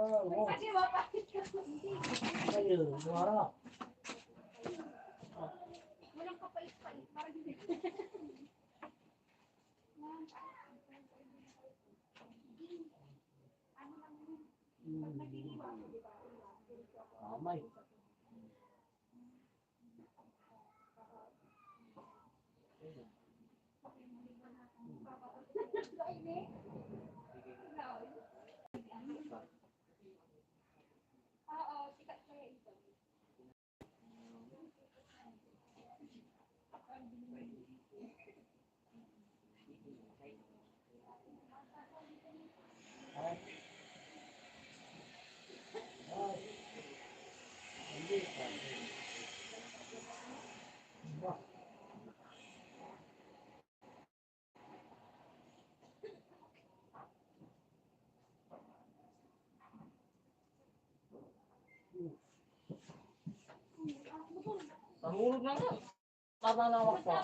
Walang kapait-pait. Parang hindi. Amay. Nahulog na nga. Tatanawak pa.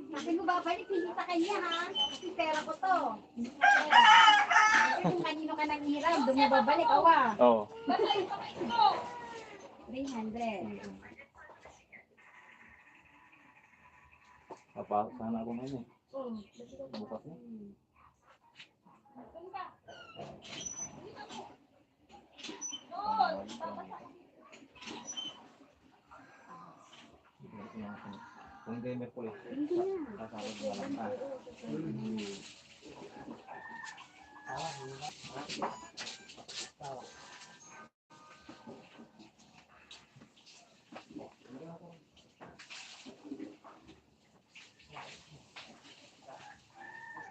Sabi mo babalik, hindi sa kanya ha. Kasi pera ko to. Kasi kung kanino ka nanghiram, doon mo babalik, awa. Oo. 300. Papasok sana ako ngayon eh. Bukas na. Kung hindi may pulis, sasabot mo lang.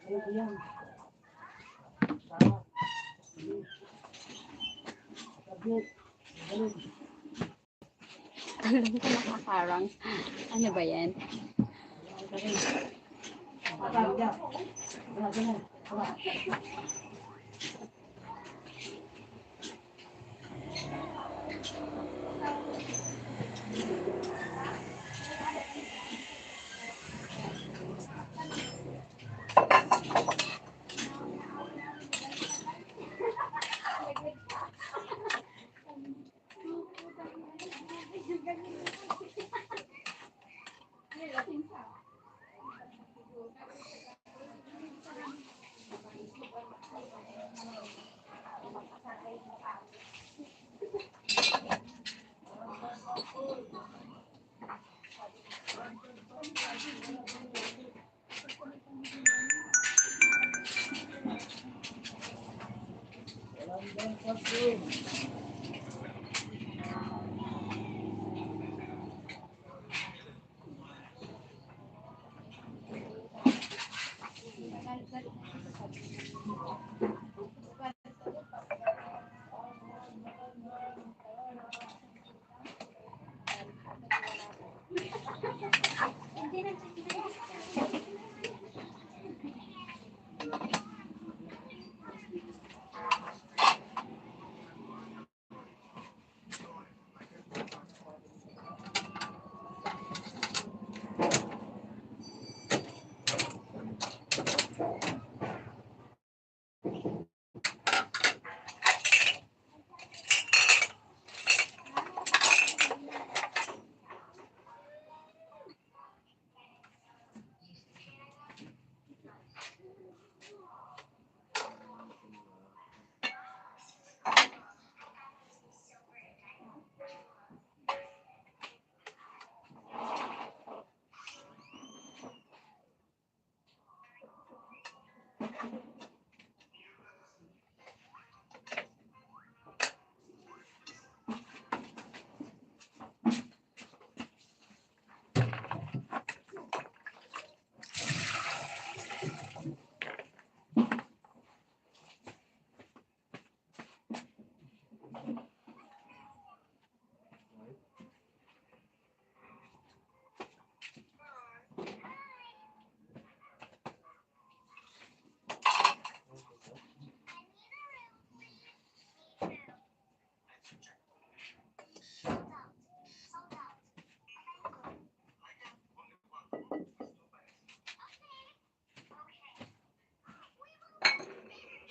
Alam ko nakakarang. Ano ba yan?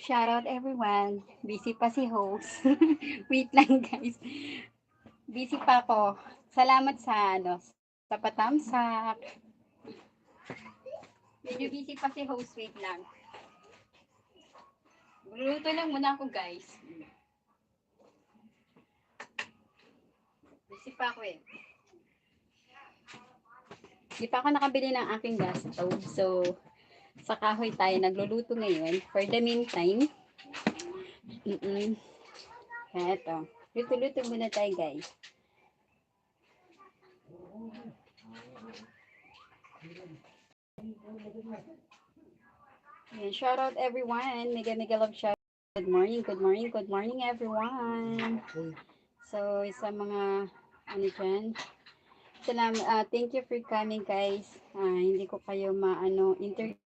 Shoutout everyone. Busy pa si host. Wait lang guys. Busy pa ako. Salamat sa sa patamsak. Medyo busy pa si host. Wait lang. Luluto lang muna ako guys. Busy pa ako eh. Hindi pa ako nakabili ng aking gas stove. So, sa kahoy tayo nagluluto ngayon. For the meantime, eto. Luto-luto muna tayo guys. Ayan, shout out everyone. Mega love shout. Good morning, good morning, good morning everyone. So, sa mga dyan. Thank you for coming guys. Hindi ko kayo interview.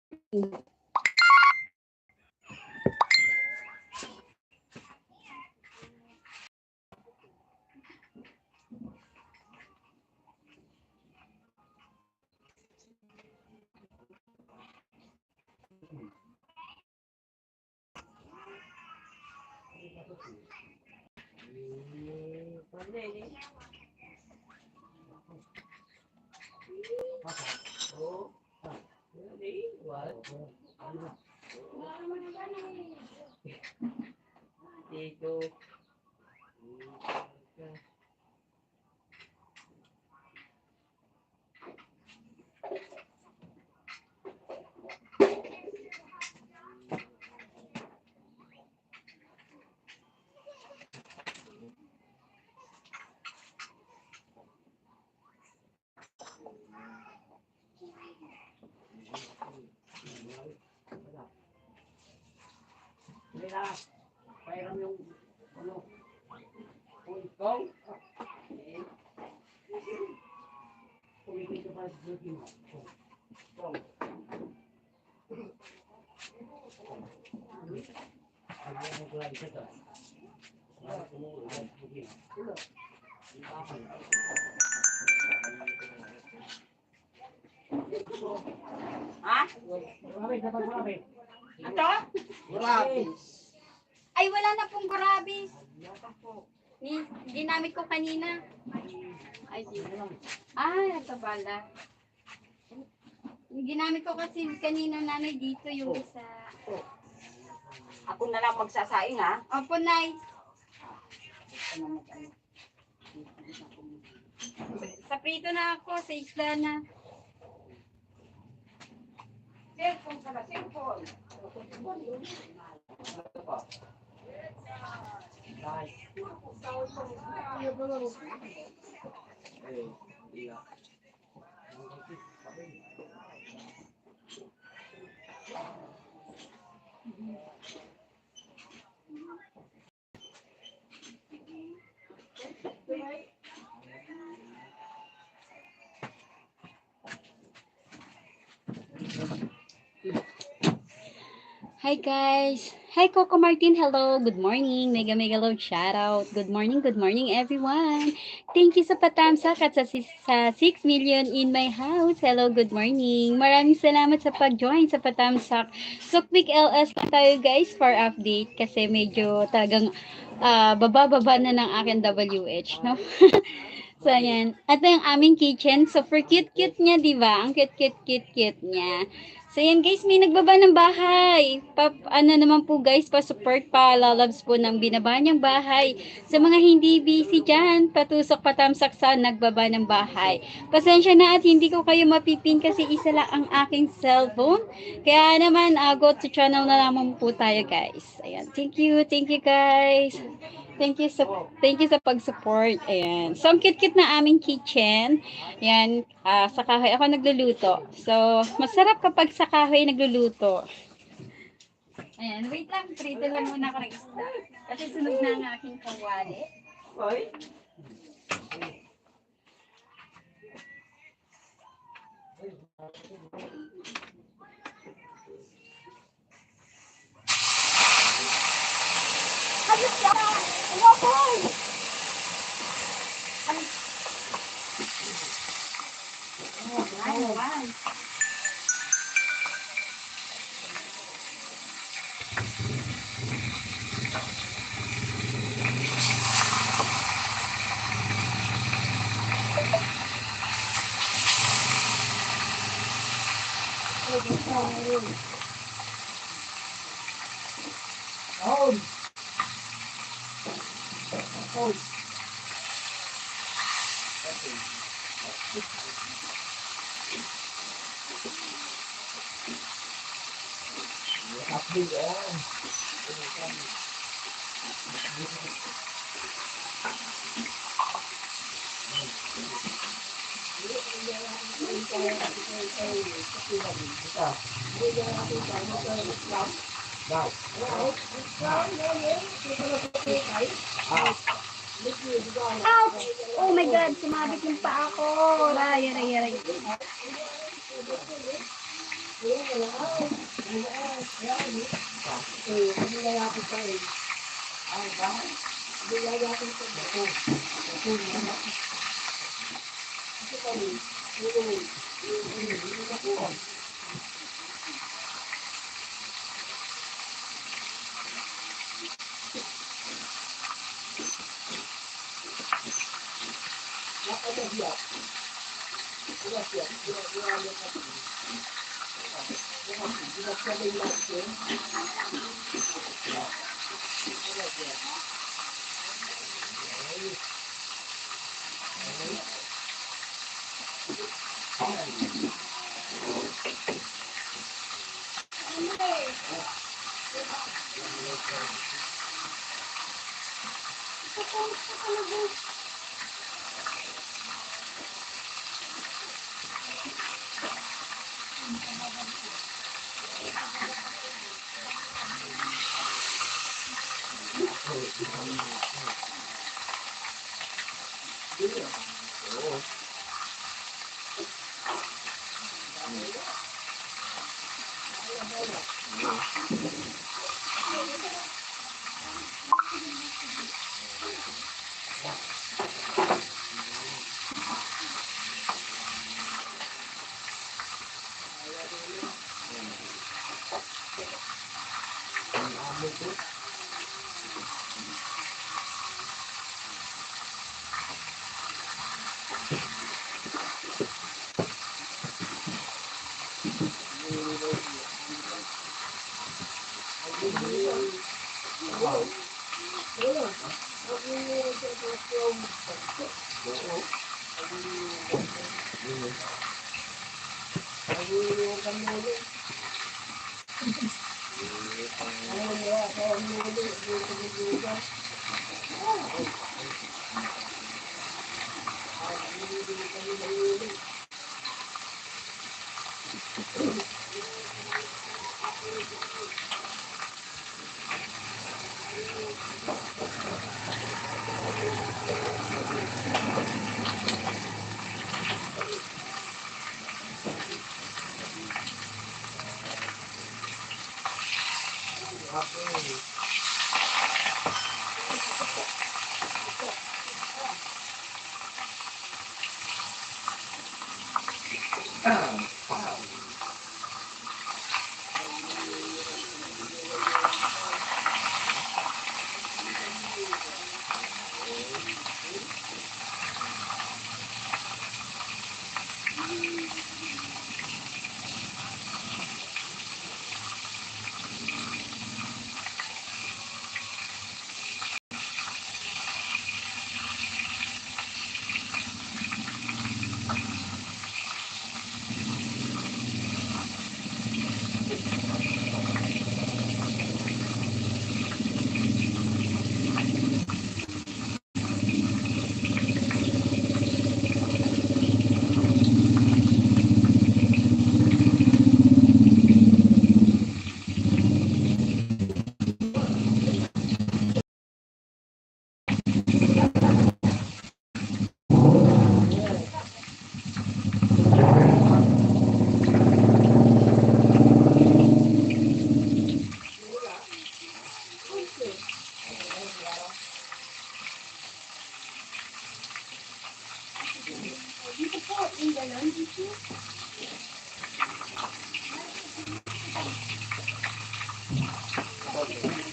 Ha? Ito? Ay, wala na pong gurabis. Ginamit ko kanina. Ay, di. Ito pala. Yung ginamit ko kasi kanina nanay dito yung sa... Ako na lang magsasaing ha. Opo, Nay. Sa prito na ako, sa isla na. Cellphone ka na, cellphone. Hi guys! Hi Coco Martin, hello! Good morning! Mega mega love shoutout! Good morning everyone! Thank you sa patamsak at sa 6 million in my house. Hello, good morning! Maraming salamat sa pag-join sa patamsak. So quick LS lang tayo guys for update kasi medyo talagang baba-baba na ng akin WH, no? So, ayan. Ito yung aming kitchen. So, for cute-cute niya, di ba? Ang cute-cute niya. So, ayan guys, may nagbaba ng bahay. Ano naman po guys, pa-support pa, lalabs po ng binaba niyang bahay. Sa mga hindi busy dyan, patusok patamsak sa nagbaba ng bahay. Pasensya na at hindi ko kayo mapipin kasi isa lang ang aking cellphone. Kaya naman, go to channel na lamang po tayo guys. Ayan, thank you guys. Thank you sa pag-support. Ayan. So, ang cute-cute na aming kitchen. Ayan, sa kahoy ako nagluluto. So, masarap kapag sa kahoy nagluluto. Ayan, wait lang. Prito lang muna ako ng isda. Kasi sunog na ang aking kawali. Oy. Ayos ka! Uwapoy! Ay, naman. Ouch! Oh my God, sumabit yung paa ko. Aray, aray, aray.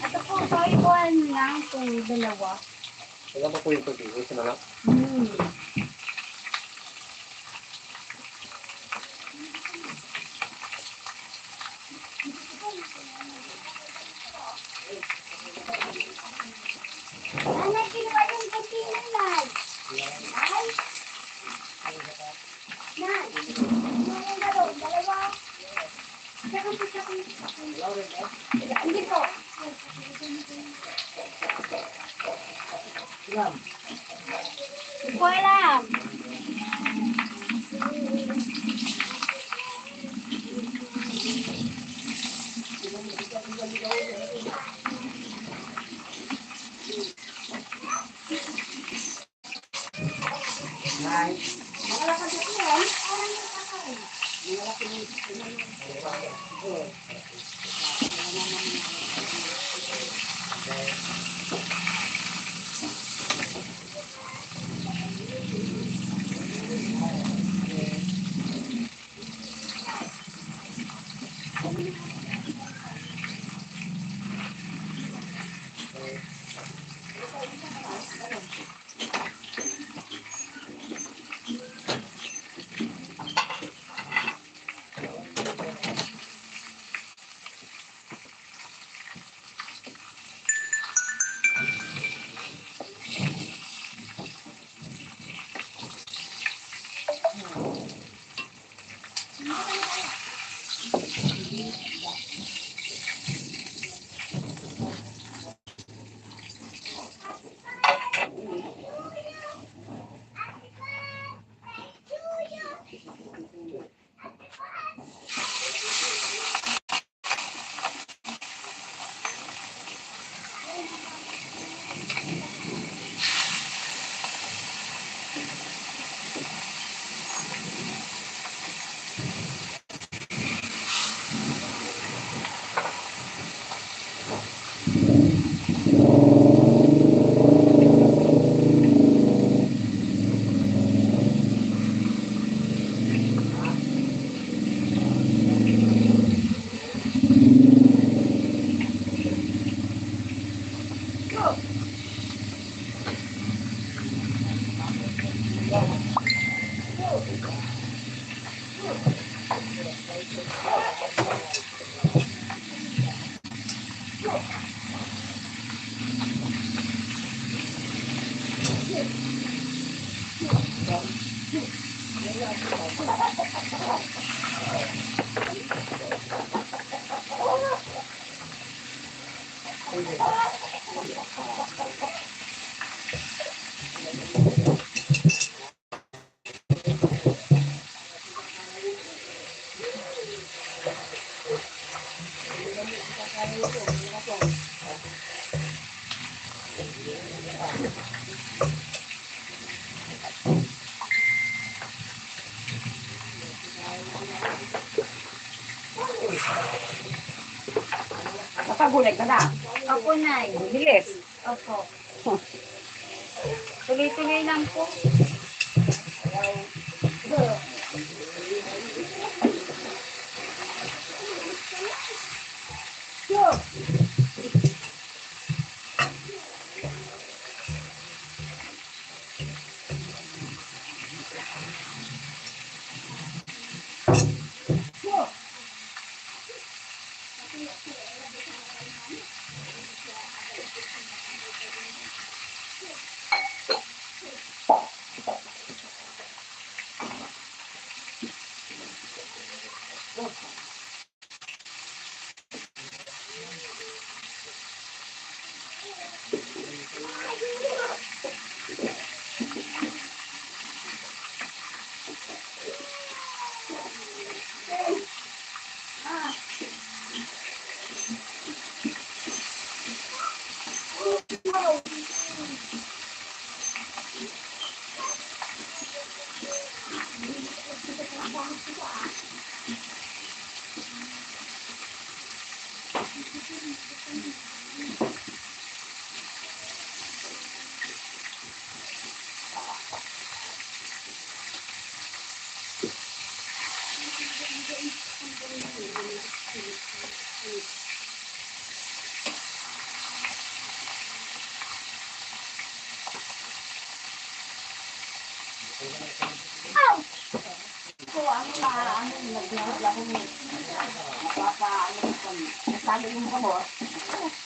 Ito po, sorry po, ano lang, kung dalawa. Wala pa po yung tubig. Isa na lang. Nanay, kinuha yung container, Nay. Nay? Nay, kinuha yung dalawa. Saka po, hindi po. Hindi ko alam. Nakagulay ka na. Opo, Nay. Bilis. Opo. Tuloy-tuloy lang po.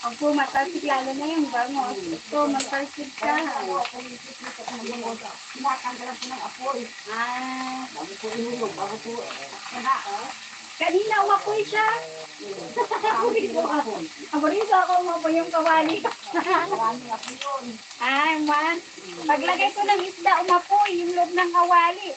Opo, matalsik lalo na yung bangos. Ito, matalsik ka. Nakanggalan ko ng apoy. Ah, Bago po ihulog, bago po. kanina umapoy siya. Ako rin sa ako umapoy yung kawali. Maraming apoy yun. Ay, man. Paglagay ko ng isda, umapoy yung loob ng kawali.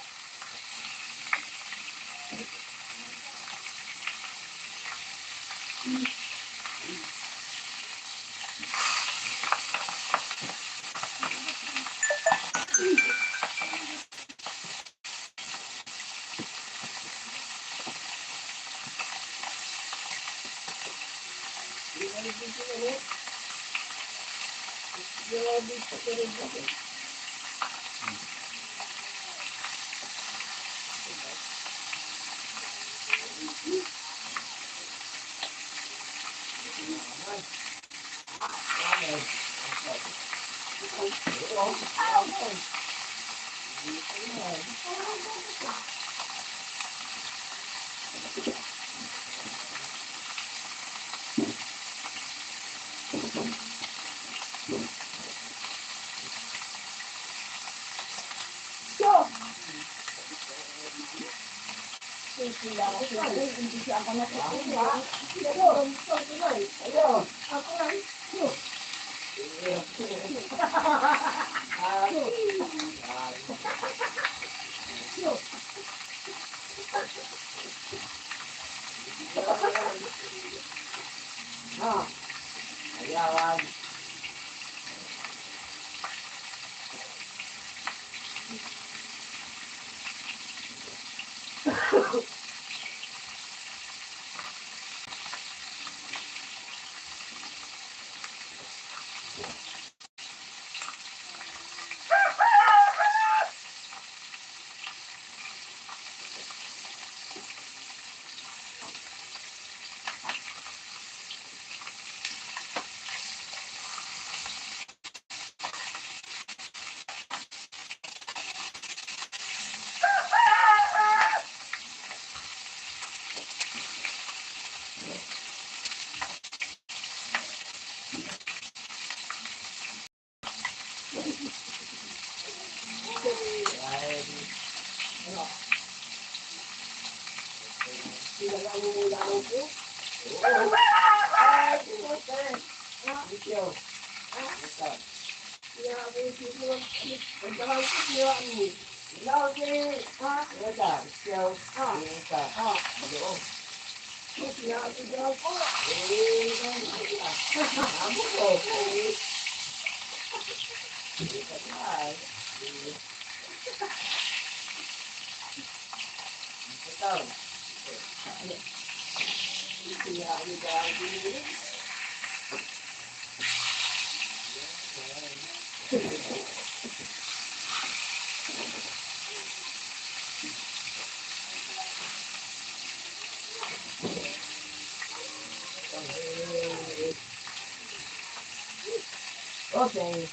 Okay.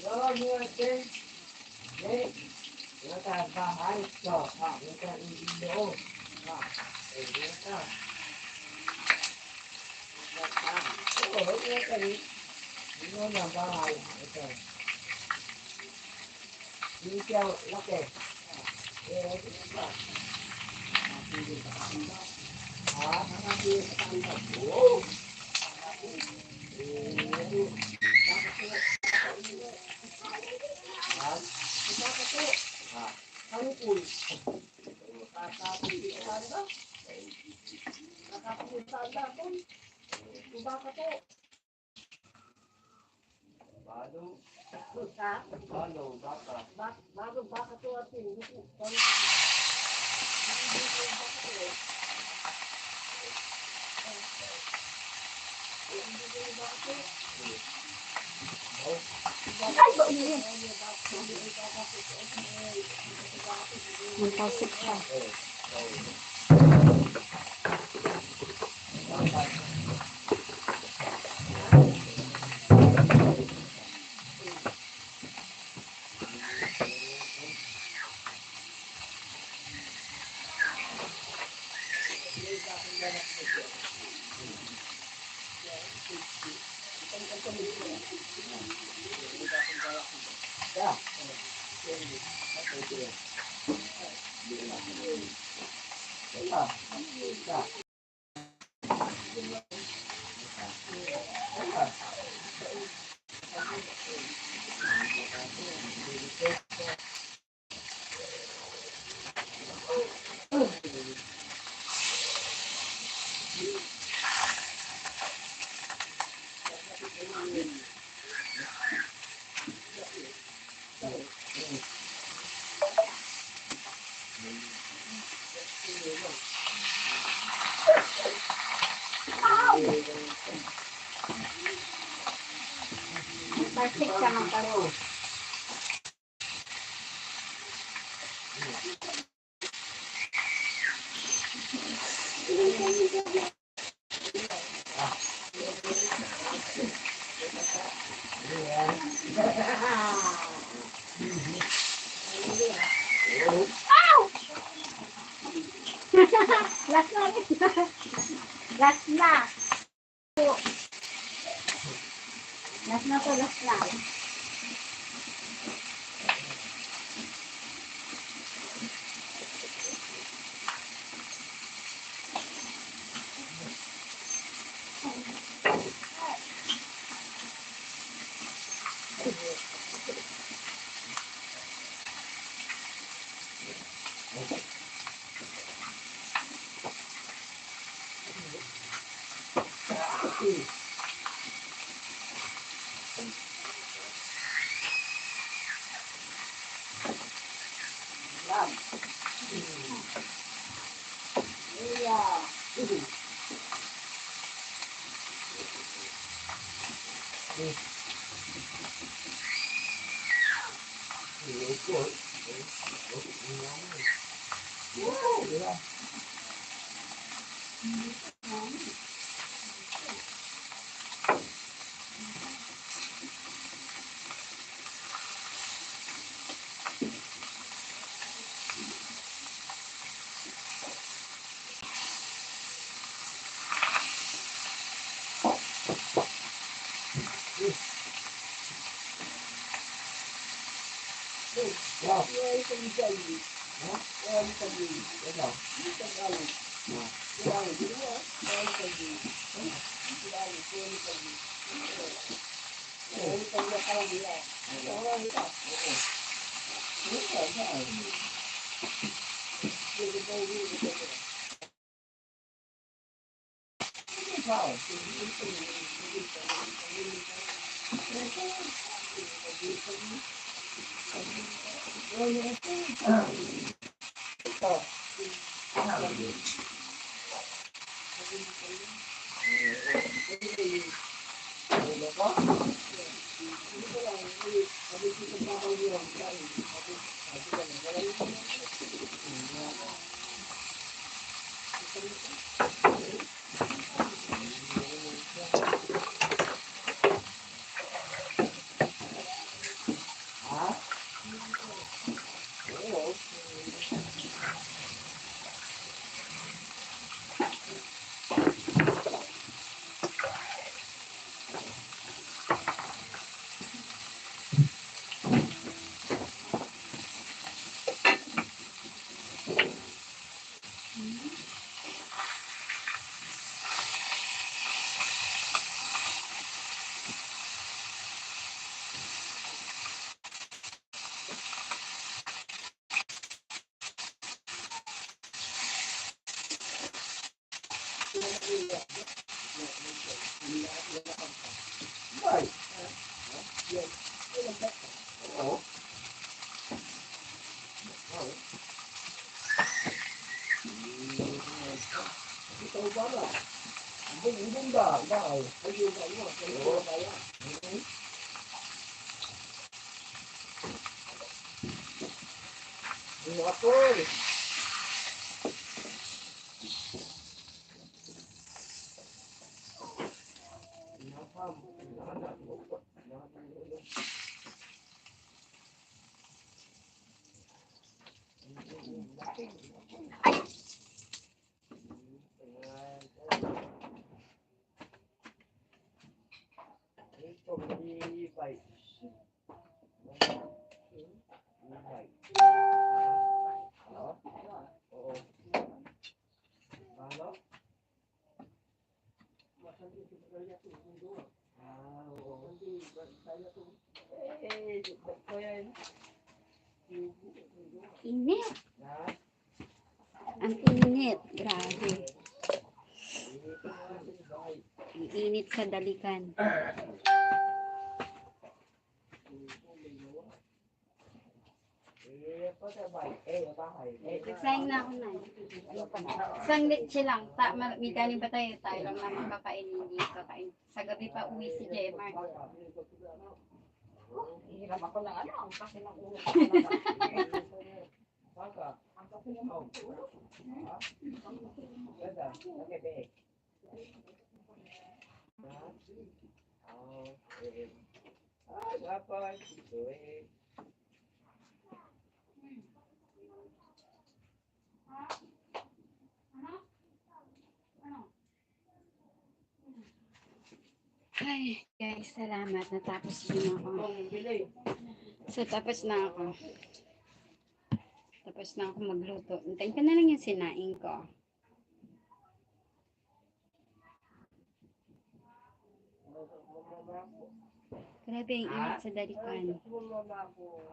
Hello, Nielsen. Hey, nasa bahay ko. Nasa loob. Nasa. Oo, nasa ito na bahay. Ito. Dito, laki. Ito. Oo. Magpasok siya. Magpasok siya, magpasok. Last na. Last na. Last na to, last na. Init. Ang init. Grabe. Ang init sa dalikan. Nagsayang na ako na. Isang leche lang. May kanin pa tayo. Tayo lang naman kakainin dito. Sa gabi pa uwi si Jemar. Hiram ako ng ano, ang kasi ng ulo. Ay, guys, salamat. Natapos yun ako. So, tapos na ako. Tapos na ako magluto. Hintayin ko na lang yung sinaing ko. Grabe yung init sa dalikan.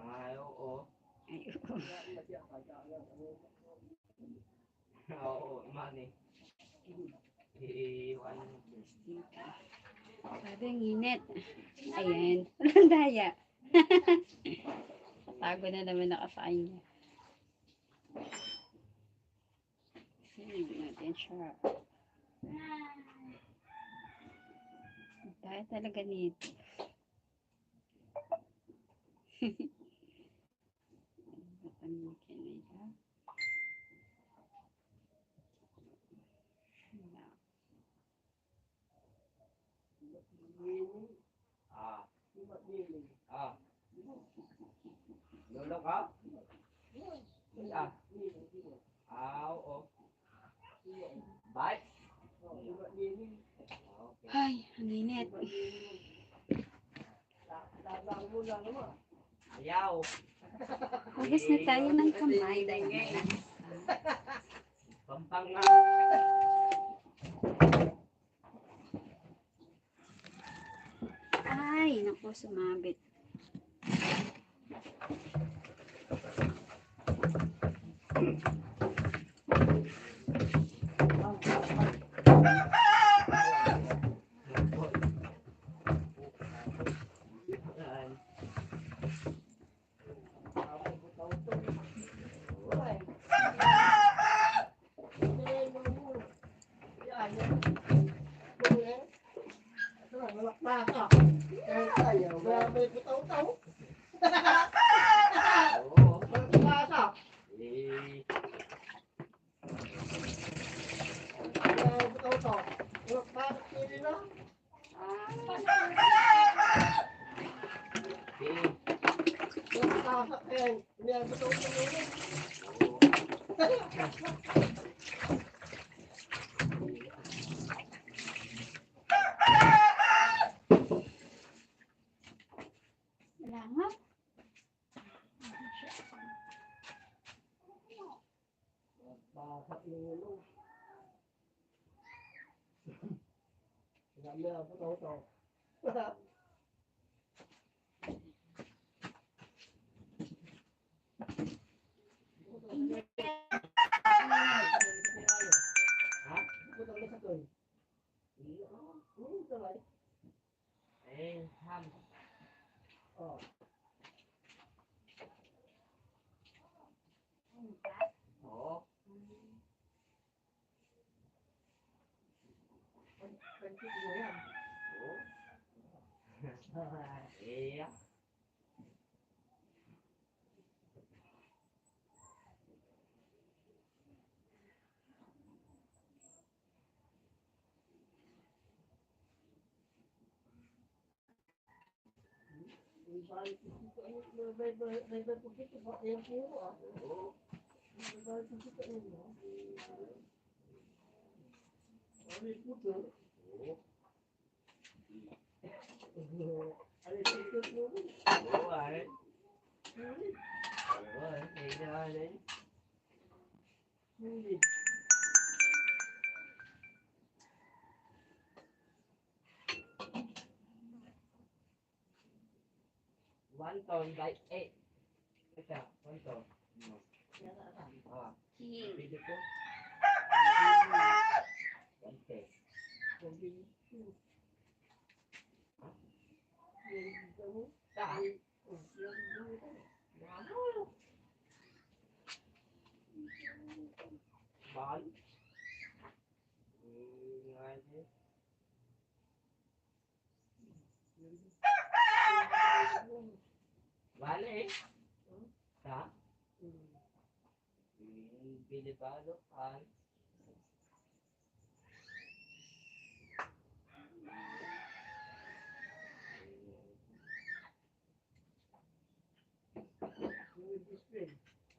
Ay, oo. Ay, oo. Oo, mani. Iiwan. Grabe yung init. Ayan. Walang daya. Tago na naman nakasaan niya. Sige natin siya. Daya talaga nito. Ah. Ah. Lolo ka? Ah. Ah, oo. Bye. Okay. Ay, ang init. Ayaw. Hugas na tayo ng kamay dahil Pampang nga. ay, naku, sumabit. Oo. Eh, eh, Wala nga. ham. Oo. Eh, oo, ay. Oo, eh, naman. One ton by 8. Ito, one ton. Ah, King. pwede ko. Konti. Saan? Bal? Vale eh. Sa? Pili ba lokal?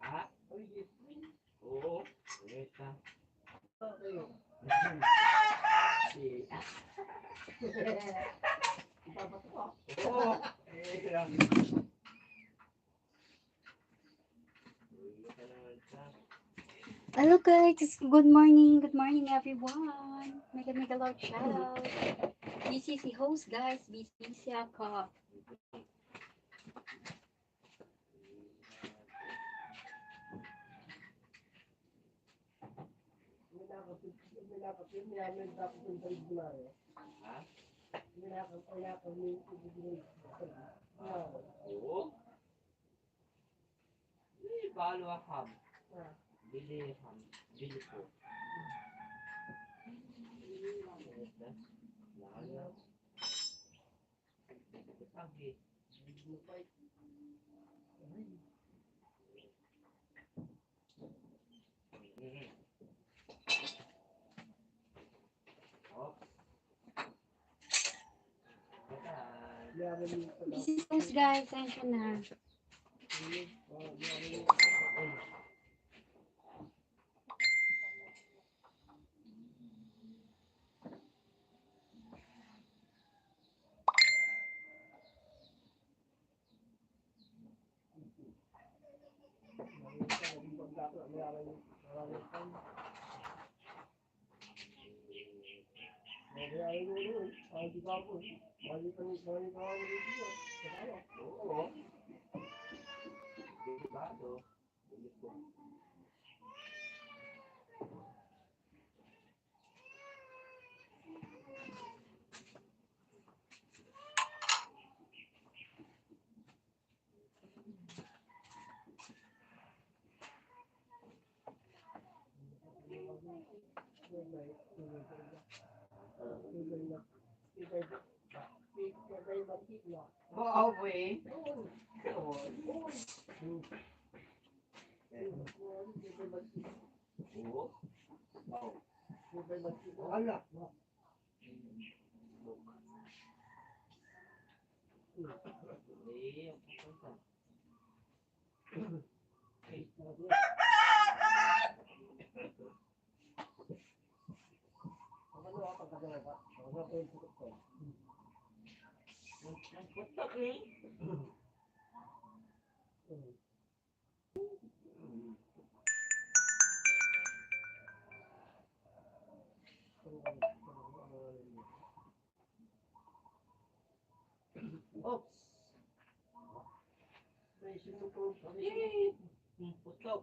Ha? Oo. Ito. Si- Oo. Eh, lang. Hello guys, good morning everyone. Mega mega loud shout out. BCC host guys, BCC ako. Oo. Eh, balo ham. Bili ham. Bili ko. Lala. Pagi. Oh. BCC host guys, answer na. Oo. Delikado. Delikado. Bawi. Oo. Putok eh. Oops. Putok. Putok.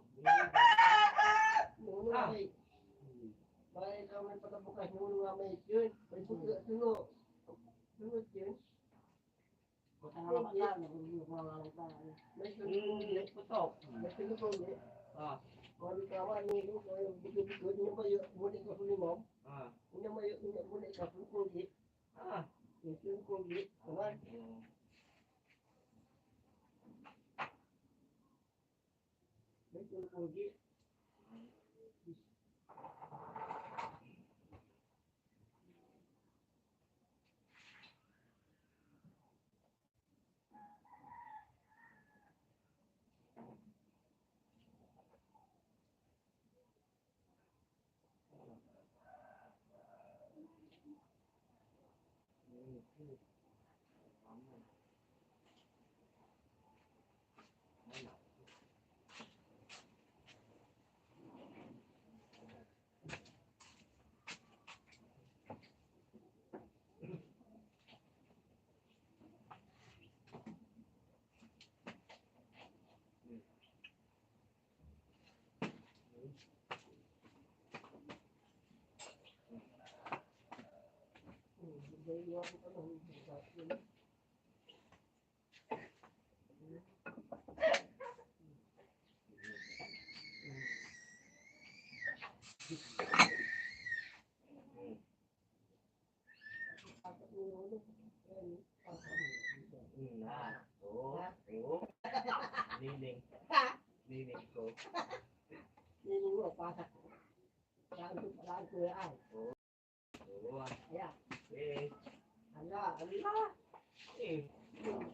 Ah. Ah. Oo. Nining. Nining ko. Oo. Eh. Eh.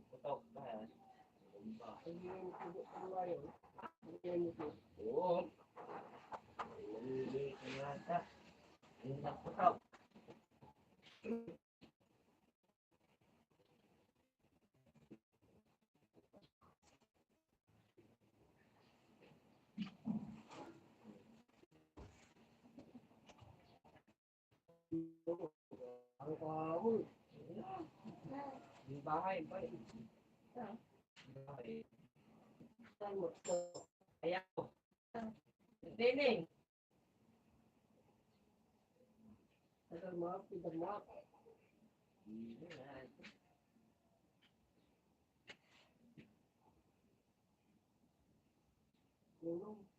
Putok ba? Oo. Putok. Di bahay ba? Bahay. Ayaw. Nining. Tulong.